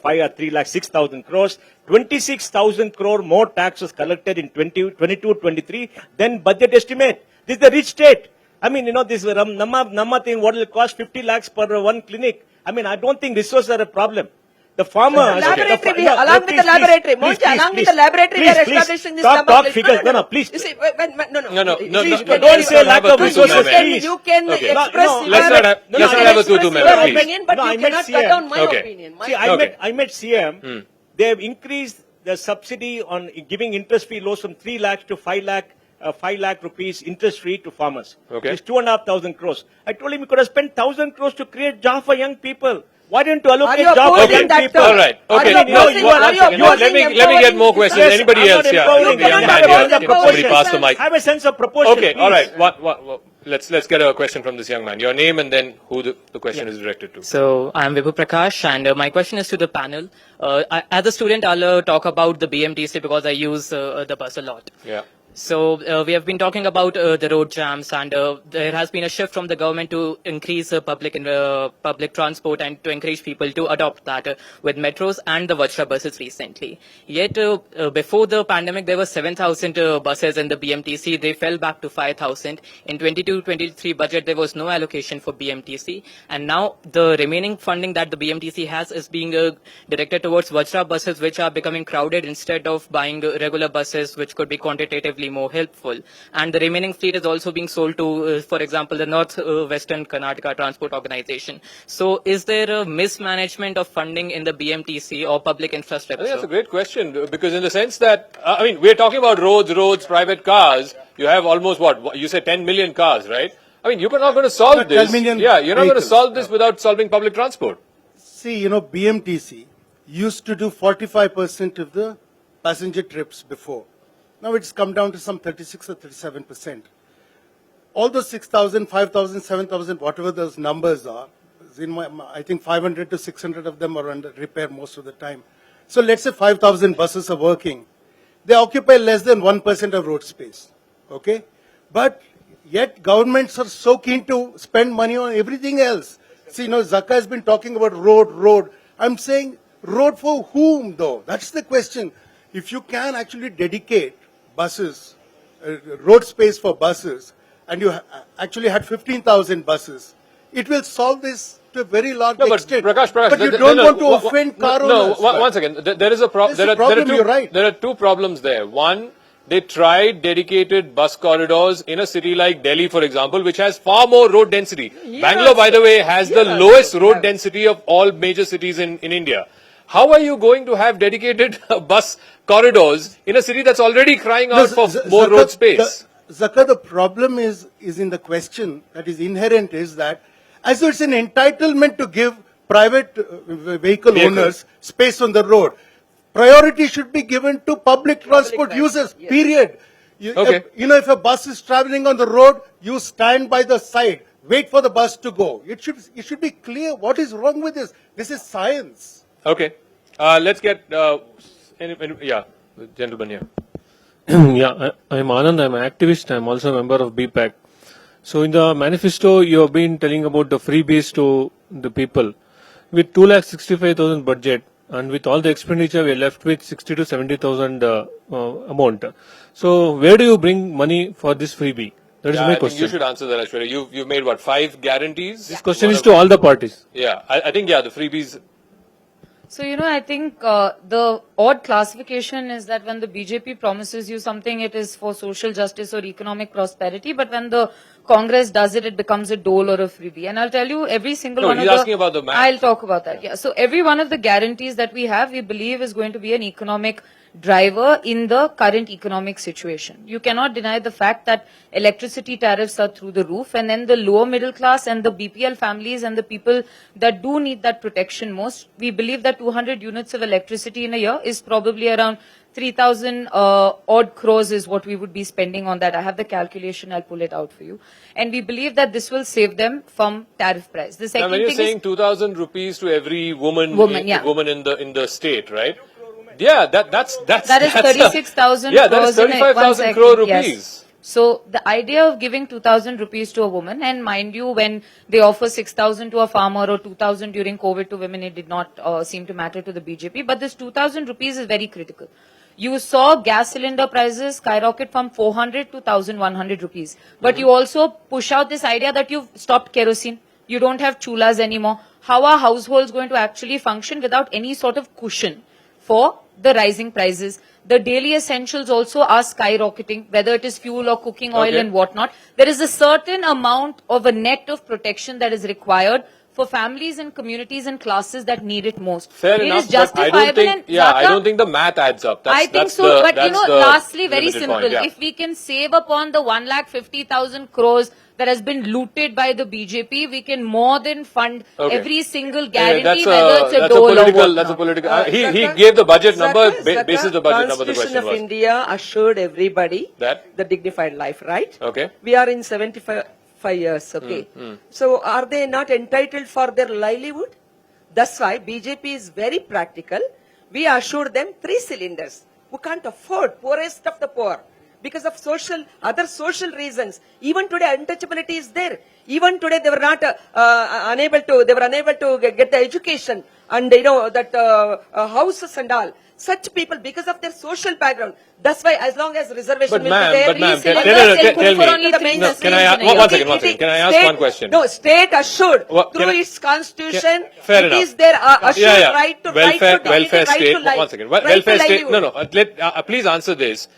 3,06,000 crores. 26,000 crore more taxes collected in 22-23 than budget estimate. This is the rich state. I mean, this Namma thing, what will it cost 50 lakhs per one clinic? I mean, I don't think resources are a problem. The farmers, Laboratory, along with the laboratory, along with the laboratory, we are establishing this number. Talk figures. No, please. You see, No, please, don't say lack of resources, please. You can Okay. express No, let's not have- let's not have a two-two your minute, please. opinion, but No, I you met cannot CM. cut down my Okay. opinion. See, I met CM. They have increased the subsidy on giving interest-free loans from 3 lakhs to 5 lakh rupees interest-free to farmers. Okay. It's 2,500 crores. I told him he could have spent 1,000 crores to create job for young people. Why didn't you allocate you job for opposing young that people? term? All right. Are Okay. you No, opposing- one are you second. opposing Let me get empowering more this questions. Yes, Anybody I'm not else? Yeah. empowering You cannot Behind have here. a Somebody proportion. pass the mic. Have a sense of proportion. Okay, please. all right. Let's get a question from this young man. Your name and then who the question is directed to. So I'm Vibhu Prakash, and my question is to the panel. As a student, I'll talk about the BMTC because I use the bus a lot. Yeah. So we have been talking about the road jams, and there has been a shift from the government to increase public transport and to encourage people to adopt that with metros and the Vajra buses recently. Yet before the pandemic, there were 7,000 buses in the BMTC. They fell back to 5,000. In 22-23 budget, there was no allocation for BMTC, and now the remaining funding that the BMTC has is being directed towards Vajra buses, which are becoming crowded instead of buying regular buses, which could be quantitatively more helpful. And the remaining fleet is also being sold to, for example, the North-Western Karnataka Transport Organization. So is there a mismanagement of funding in the BMTC or public I infrastructure? think that's a great question because in the sense that, we're talking about roads, private cars. You have almost you said 10 million cars, right? I mean, you're not going to solve 12 this. million Yeah, you're not going to vehicles. solve this without solving public transport. See, BMTC used to do 45% of the passenger trips before. Now it's come down to some 36 or 37%. All those 6,000, 5,000, 7,000, whatever those numbers are, I think 500 to 600 of them are under repair most of the time. So let's say 5,000 buses are working. They occupy less than 1% of road space. Okay? But yet governments are so keen to spend money on everything else. See, Zakka has been talking about road. I'm saying road for whom though? That's the question. If you can actually dedicate buses, road space for buses, and you actually had 15,000 buses, it will solve this to a very large No, but extent. Prakash, but you don't want to offend car owners. One second. There is a problem. There's a problem, you're right. There are two problems there. One, they tried dedicated bus corridors in a city like Delhi, for example, which has far more road density. Bangalore, by the way, has the lowest road density of all major cities in India. How are you going to have dedicated bus corridors in a city that's already crying out for more road space? Zakka, the problem is in the question that is inherent is that as though it's an entitlement to give private vehicle owners space on the road. Priority should be given to public transport users, period. Okay. If a bus is traveling on the road, you stand by the side, wait for the bus to go. It should be clear what is wrong with this. This is science. Okay. Let's get, the gentleman here. Yeah, I'm Anand. I'm an activist. I'm also a member of BPAC. So in the manifesto, you have been telling about the freebies to the people. with 2,65,000 budget and with all the expenditure, we are left with 60 to 70,000 amount. So where do you bring money for this freebie? That is Yeah, my I think question. you should answer that, Aishwarya. You've made what, 5 guarantees? This question is to all the parties. Yeah, I think the freebies. So, I think the odd classification is that when the BJP promises you something, it is for social justice or economic prosperity. But when the Congress does it, it becomes a dole or a freebie. And I'll tell you, every single No, one he's of the... asking about the math. I'll talk about that, yeah. So every one of the guarantees that we have, we believe is going to be an economic driver in the current economic situation. You cannot deny the fact that electricity tariffs are through the roof, and then the lower middle class and the BPL families and the people that do need that protection most, we believe that 200 units of electricity in a year is probably around 3,000 odd crores is what we would be spending on that. I have the calculation, I'll pull it out for you. And we believe that this will save them from tariff price. The Now, second when you're thing saying is 2,000 rupees to every woman yeah. woman in the state, right? Yeah, that's that is 36,000 yeah, that is crores in a- 35,000 1 crore second, yes. rupees. So the idea of giving 2,000 rupees to a woman, and mind you, when they offer 6,000 to a farmer or 2,000 during COVID to women, it did not seem to matter to the BJP. But this 2,000 rupees is very critical. You saw gas cylinder prices skyrocket from 400 to 1,100 rupees. But you also push out this idea that you've stopped kerosene. You don't have chulas anymore. How are households going to actually function without any sort of cushion for the rising prices? The daily essentials also are skyrocketing, whether it is fuel or cooking oil Okay. and whatnot. There is a certain amount of a net of protection that is required for families and communities and classes that need it most. Fair It enough, is but I justifiable don't think, and I Zakka- don't think the math adds up. That's, I think that's so, the, but that's the lastly, very limited simple. point, yeah. If we can save upon the 1,50,000 crores that has been looted by the BJP, we can more than fund Okay. every single Anyway, guarantee, whether it's a that's dole or political. whatnot. That's a political. He Zakka- gave the budget number. Zakka, Basis the budget number. The Constitution question of was India assured everybody that. the dignified life, right? Okay. We are in 75 years, okay? So are they not entitled for their livelihood? That's why BJP is very practical. We assured them 3 cylinders who can't afford, poorest of the poor, because of other social reasons. Even today, untouchability is there. Even today, they were not unable to get the education and that houses and all. Such people, because of their social background. That's why, as long as reservation But will ma'am, be there, but ma'am, three can- cylinders tell will me. put only the main No, can I ask- streams in one India. second. Can I ask State- one question? No, state assured What- can through I- its constitution. Fair it enough. is their assured right to welfare dignity, welfare right state. to life. One second. Right to Welfare state. livelihood. No. Please answer this.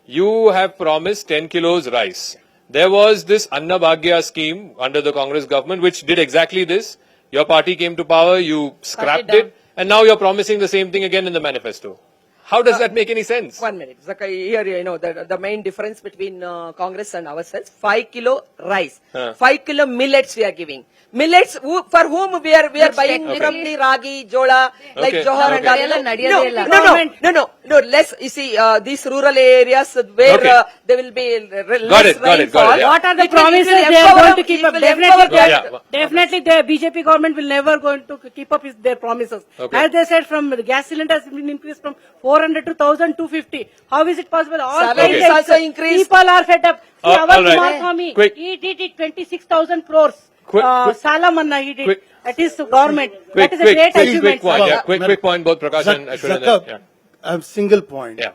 You have promised 10 kilos rice. There was this Anna Bhagya scheme under the Congress government, which did exactly this. Your party came to power. You scrapped down. it, and now you're promising the same thing again in the manifesto. How does that make any sense? 1 minute. Zakka, here, the main difference between Congress and ourselves, 5 kilo rice, 5 kilo millets we are giving. Millets, for whom we are buying from the ragi, jola, like Okay. Johar Okay. and all. No, less, you see, these rural areas where Okay. there will be less Got it, rainfall. yeah. What are the It will promises they are empower going to us, keep it up? will Definitely, empower Yeah. us. definitely the BJP government will never going to keep up with their promises. Okay. As they said, from the gas cylinder has been increased from 400 to 1,250. How is it possible? All Salaries prices, also increased. People are fed up. See, All right. Kumaraswamy, Quick. he did it 26,000 crores. Quick. Sala Manna he did. Quick. That is government. Quick, That is a great quick achievement. point. sir. Yeah, quick point. Both Prakash and Ashwin. Zakka, Yeah. a single point. Yeah.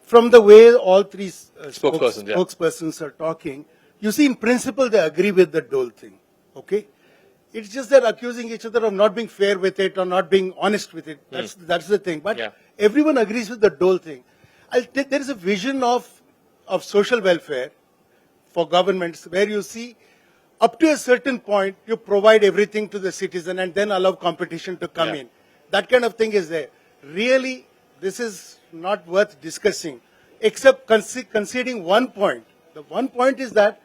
From the way all 3 Spokespersons, yeah. spokespersons are talking, you see, in principle, they agree with the dole thing. Okay? It's just they're accusing each other of not being fair with it or not being honest with it. That's the thing. But Yeah. everyone agrees with the dole thing. There is a vision of social welfare for governments where you see up to a certain point, you provide everything to the citizen and then allow competition to come Yeah. in. That kind of thing is there. Really, this is not worth discussing, except conceding one point. The one point is that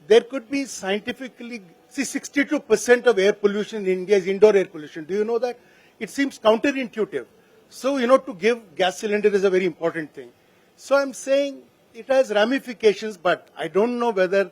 there could be scientifically, 62% of air pollution in India is indoor air pollution. Do you know that? It seems counterintuitive. So, to give gas cylinder is a very important thing. So I'm saying it has ramifications, but I don't know whether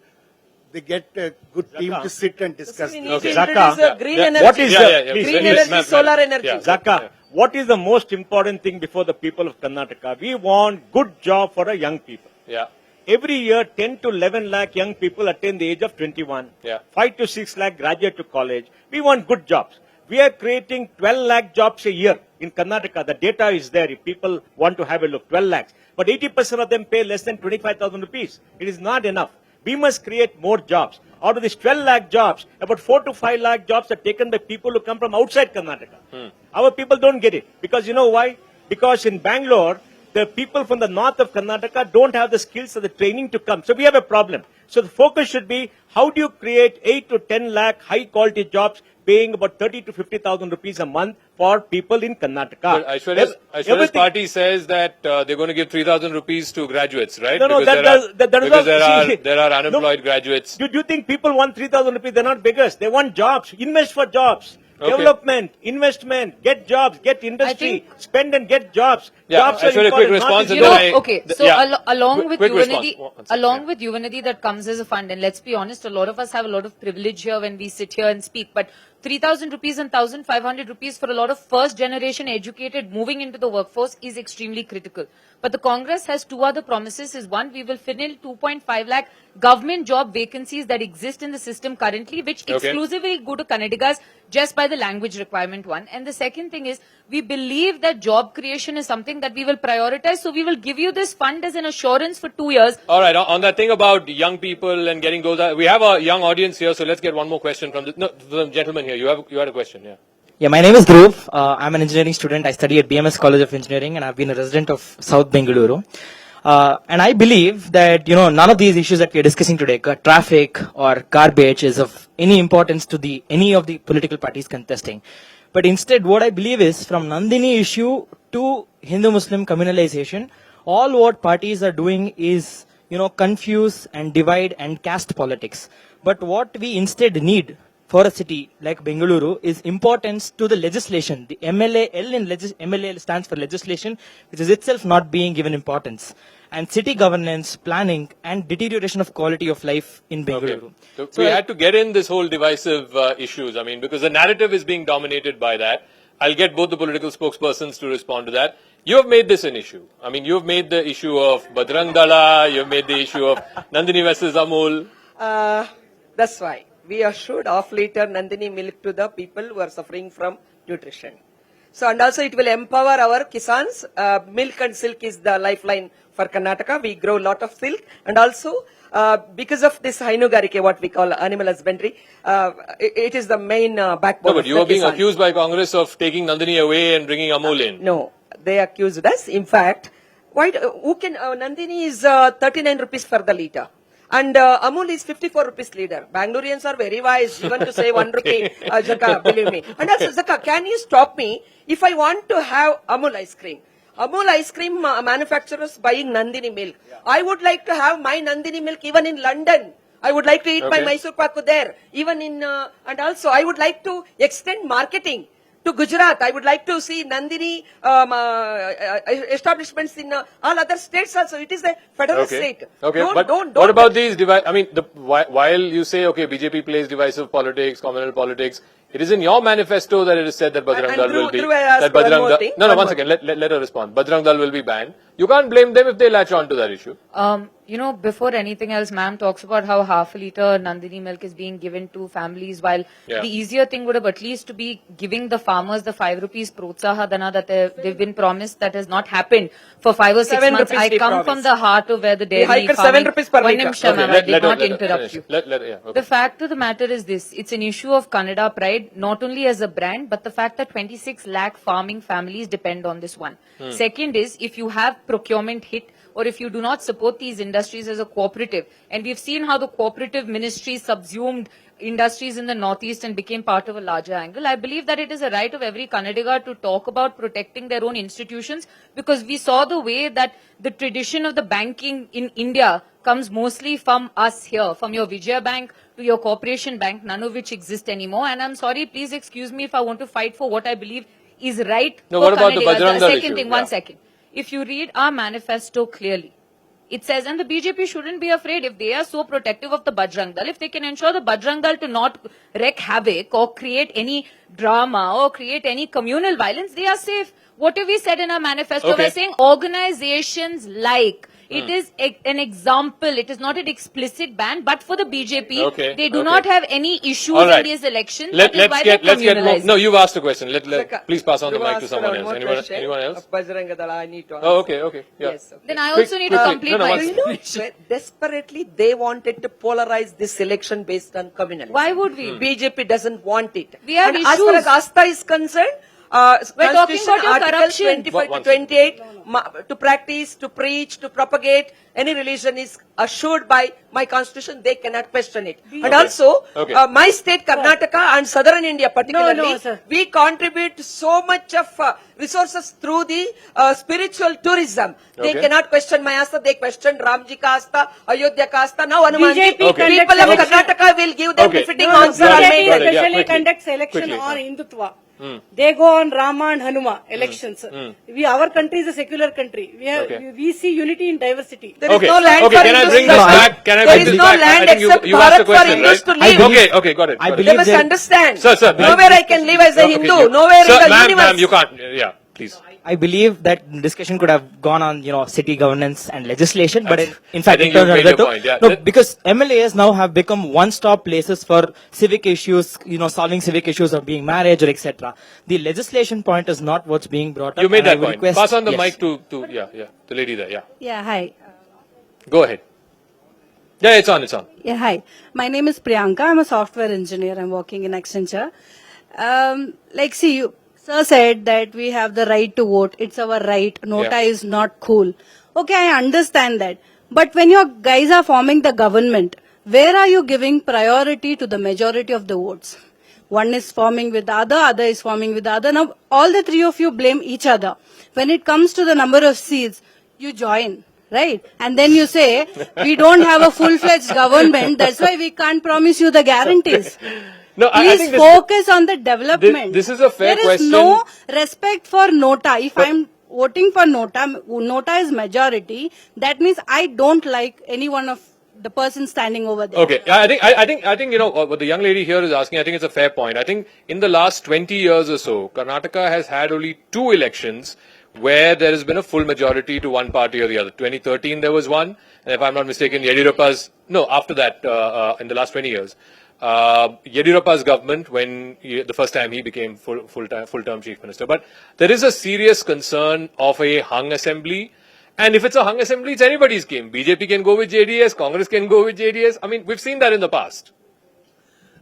they get a good team to sit and discuss. We need this. to Zakka, introduce green yeah, energy. what is please, green please, energy, ma'am, solar ma'am. energy. Yeah. Zakka, what is the most important thing before the people of Karnataka? We want good job for the young people. Yeah. Every year, 10 to 11 lakh young people attain the age of 21. Yeah. 5 to 6 lakh graduate to college. We want good jobs. We are creating 12 lakh jobs a year in Karnataka. The data is there if people want to have a look, 12 lakhs. But 80% of them pay less than 25,000 rupees. It is not enough. We must create more jobs. Out of these 12 lakh jobs, about 4 to 5 lakh jobs are taken by people who come from outside Karnataka. Our people don't get it. Because you know why? Because in Bangalore, the people from the north of Karnataka don't have the skills or the training to come. So we have a problem. So the focus should be, how do you create 8 to 10 lakh high quality jobs paying about 30 to 50,000 rupees a month for people in Karnataka? But Aishwarya's party says that they're going to give 3,000 rupees to graduates, right? No, Because there are unemployed graduates. Do you think people want 3,000 rupees? They're not beggars. They want jobs. Invest for jobs. Okay. Development, investment, get jobs, get industry, spend and get jobs. Yeah, Jobs are Aishwarya, quick important, response not and then easy. Okay, so along with Quick Yuvanidhi, response. along with Yuvanidhi that comes as a fund, and let's be honest, a lot of us have a lot of privilege here when we sit here and speak, but 3,000 rupees and 1,500 rupees for a lot of first generation educated moving into the workforce is extremely critical. But the Congress has two other promises. Is one, we will fill 2.5 lakh government job vacancies that exist in the system currently, which exclusively go to Kannadigas just by the language requirement one. And the second thing is, we believe that job creation is something that we will prioritize. So we will give you this fund as an assurance for 2 years. All right, on that thing about young people and getting those, we have a young audience here, so let's get one more question from the gentleman here. You had a question, yeah. Yeah, my name is Dhruv. I'm an engineering student. I study at BMS College of Engineering, and I've been a resident of South Bengaluru. And I believe that, none of these issues that we are discussing today, traffic or garbage, is of any importance to any of the political parties contesting. But instead, what I believe is, from Nandini issue to Hindu-Muslim communalization, all what parties are doing is, confuse and divide and caste politics. But what we instead need for a city like Bengaluru is importance to the legislation. The MLA stands for legislation, which is itself not being given importance. And city governance, planning, and deterioration of quality of life in Bengaluru. Okay. So we had to get in this whole divisive issues. I mean, because the narrative is being dominated by that. I'll get both the political spokespersons to respond to that. You have made this an issue. I mean, you've made the issue of Bajrang Dala, you've made the issue of Nandini versus Amul. That's why we assured off-liter Nandini milk to the people who are suffering from nutrition. So, and also it will empower our kisans. Milk and silk is the lifeline for Karnataka. We grow a lot of silk, and also because of this hainugarike, what we call animal husbandry, it is the main backbone. No, but you are being accused by Congress of taking Nandini away and bringing Amul in. No, they accused us. In fact, Nandini is 39 rupees for the litre. And Amul is 54 rupees leader. Bangaloreans are very wise, even to say 1 rupee, Zakka, believe me. And also, Zakka, can you stop me if I want to have Amul ice cream? Amul ice cream manufacturers buying Nandini milk. Yeah. I would like to have my Nandini milk even in London. I would like to eat my Mysore Paku there. Even in, and also I would like to extend marketing to Gujarat. I would like to see Nandini establishments in all other states also. It is a federal state. Okay, what about these I mean, while you say, BJP plays divisive politics, communal politics, it is in your manifesto that it is said that Bajrang Dal will be... One second, let her respond. Bajrang Dal will be banned. You can't blame them if they latch on to that issue. Before anything else, ma'am talks about how half a litre Nandini milk is being given to families, while the easier thing would have at least to be giving the farmers the 5 rupees protsaha dana that they've been promised. That has not happened for 5 or 6 months. I come from the heart of where the dairy farming... 7 rupees per litre. I did not interrupt you. The fact of the matter is this. It's an issue of Kannada pride, not only as a brand, but the fact that 26 lakh farming families depend on this one. Second is, if you have procurement hit, or if you do not support these industries as a cooperative, and we've seen how the cooperative ministry subsumed industries in the northeast and became part of a larger angle, I believe that it is a right of every Kannadiga to talk about protecting their own institutions, because we saw the way that the tradition of the banking in India comes mostly from us here, from your Vijaya Bank to your Corporation Bank, none of which exist anymore. And I'm sorry, please excuse me if I want to fight for what I believe is right. No, what about the Bajrang Dal issue? One second. If you read our manifesto clearly, it says, and the BJP shouldn't be afraid if they are so protective of the Bajrang Dal, if they can ensure the Bajrang Dal to not wreak havoc or create any drama or create any communal violence, they are safe. What have we said in our manifesto? We're saying organizations like It is an example. It is not an explicit ban, but for the BJP, Okay, they do okay. not have any issues All right. in these elections. Let's that is why get they're more. communalizing. No, you've asked a question. Zakka, Please pass on the you mic to asked someone one else. more Anyone question else? of Bajrang Dal, I need to answer. Oh, okay. Yeah. Yes. Okay. Then I also need to quickly. complete No, my once- You know, explanation. desperately they wanted to polarize this election based on communalism. Why would we? BJP doesn't want it. We have and as far issues. as Asta is concerned, We're talking Constitution about your Articles corruption. 25 One to 28, to practice, to preach, to propagate any religion is assured by my constitution. They cannot question it. And also, Okay. my state, Karnataka and southern India particularly, No, sir. we contribute so much of resources through the spiritual tourism. They Okay. cannot question my Asta. They questioned Ramji ka Asta, Ayodhya ka Asta. Now, Hanumanji, BJP Okay. people of conducts Karnataka will give them Okay. befitting No, answer. Got and it, make got it. it. Yeah, especially quickly. conducts election Quickly, on huh. Hindutva. They go on Rama and Hanuma elections. Our country is a secular country. Okay. We see unity in diversity. There is Okay. no land Okay, for can I Hindus bring to this live. back? Can I There bring is this no back? land I think except you asked Bharat the for question, Hindus right? to live. Okay, got it. I got it. believe They must there- understand. Sir, Nowhere I can live as a Okay, Hindu. you- Nowhere Sir, in the ma'am, universe. you can't. Yeah, please. I believe that discussion could have gone on, city governance and legislation, but in I fact, think it turned you out made that your point, yeah. no, because MLAs now have become one-stop places for civic issues, solving civic issues of being marriage or etc. The legislation point is not what's being brought up. You made and I that would point. request- Pass on the yes. mic to the lady there. Yeah, Yeah, hi. go ahead. Yeah, it's on. Yeah, hi. My name is Priyanka. I'm a software engineer. I'm working in Accenture. Sir said that we have the right to vote. It's our right. Nota Yeah. is not cool. Okay, I understand that. But when your guys are forming the government, where are you giving priority to the majority of the votes? One is forming with the other is forming with the other. Now, all the three of you blame each other. When it comes to the number of seats, you join. Right? And then you say, we don't have a full-fledged government, that's why we can't promise you the guarantees. No, I Please think this- focus on the development. This is a fair There question. is no respect for Nota. If I'm voting for Nota is majority, that means I don't like any one of the person standing over there. Okay, I think what the young lady here is asking. I think it's a fair point. I think in the last 20 years or so, Karnataka has had only 2 elections where there has been a full majority to one party or the other. 2013 there was one, and if I'm not mistaken, after that, in the last 20 years, Yediyurappa's government, when the first time he became full-term chief minister. But there is a serious concern of a hung assembly. And if it's a hung assembly, it's anybody's game. BJP can go with JDS, Congress can go with JDS. I mean, we've seen that in the past.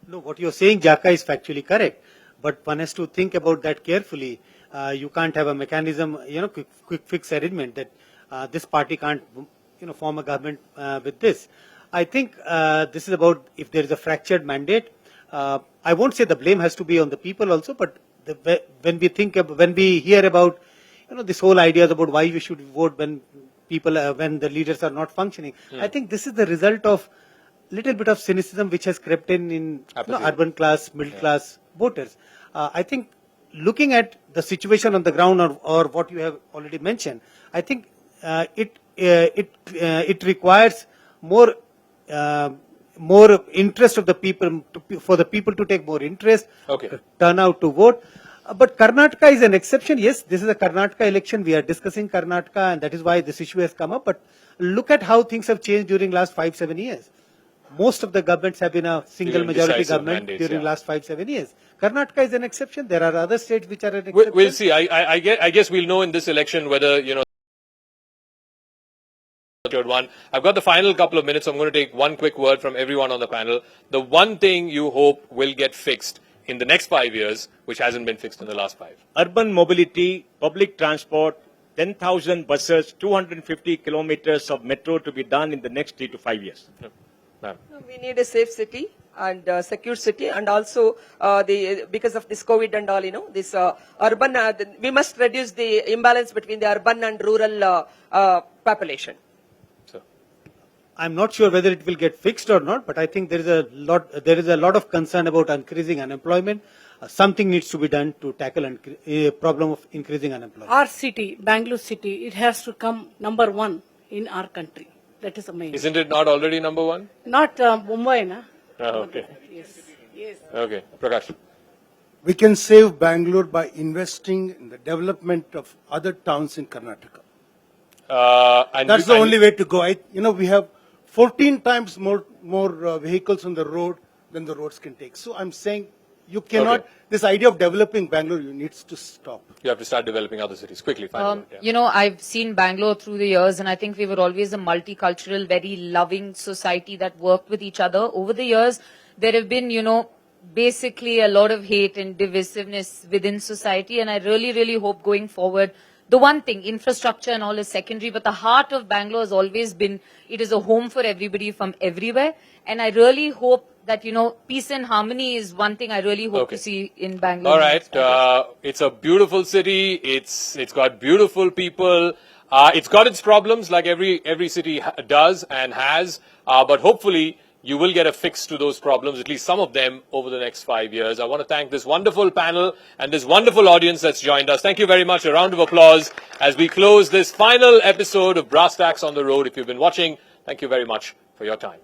No, what you're saying, Zakka, is factually correct. But one has to think about that carefully. You can't have a mechanism, quick fix arrangement that this party can't, form a government with this. I think this is about if there is a fractured mandate. I won't say the blame has to be on the people also, but when we hear about, this whole ideas about why we should vote when when the leaders are not functioning, I think this is the result of little bit of cynicism which has crept in urban class, middle class voters. I think looking at the situation on the ground or what you have already mentioned, I think it requires more interest of the people for the people to take more interest, turn out to vote. But Karnataka is an exception. Yes, this is a Karnataka election. We are discussing Karnataka, and that is why this issue has come up. But look at how things have changed during last 5-7 years. Most of the governments have been a single majority government during last 5-7 years. Karnataka is an exception. There are other states which are an exception. We'll see. I guess we'll know in this election whether, one. I've got the final couple of minutes. So I'm going to take one quick word from everyone on the panel. The one thing you hope will get fixed in the next 5 years, which hasn't been fixed in the last 5. Urban mobility, public transport, 10,000 buses, 250 kilometers of metro to be done in the next 3 to 5 years. We need a safe city and secure city, and also because of this COVID and all, this urban, we must reduce the imbalance between the urban and rural population. I'm not sure whether it will get fixed or not, but I think there is a lot of concern about increasing unemployment. Something needs to be done to tackle a problem of increasing unemployment. Our city, Bangalore city, it has to come number 1 in our country. That is the main. Isn't it not already number 1? Not Mumbai, na? Okay. Yes. Okay. Prakash. We can save Bangalore by investing in the development of other towns in Karnataka. And That's the only way to go. We have 14 times more vehicles on the road than the roads can take. So I'm saying you cannot. Okay. This idea of developing Bengaluru needs to stop. You have to start developing other cities quickly. Final word, yeah. You know, I've seen Bangalore through the years, and I think we were always a multicultural, very loving society that worked with each other. Over the years, there have been, basically a lot of hate and divisiveness within society, and I really, really hope going forward, the one thing, infrastructure and all is secondary, but the heart of Bangalore has always been, it is a home for everybody from everywhere, and I really hope that, peace and harmony is one thing I really hope to see in Bangalore. All right. It's a beautiful city. It's got beautiful people. It's got its problems like every city does and has. But hopefully you will get a fix to those problems, at least some of them, over the next 5 years. I want to thank this wonderful panel and this wonderful audience that's joined us. Thank you very much. A round of applause as we close this final episode of Brass Tacks on the Road. If you've been watching, thank you very much for your time.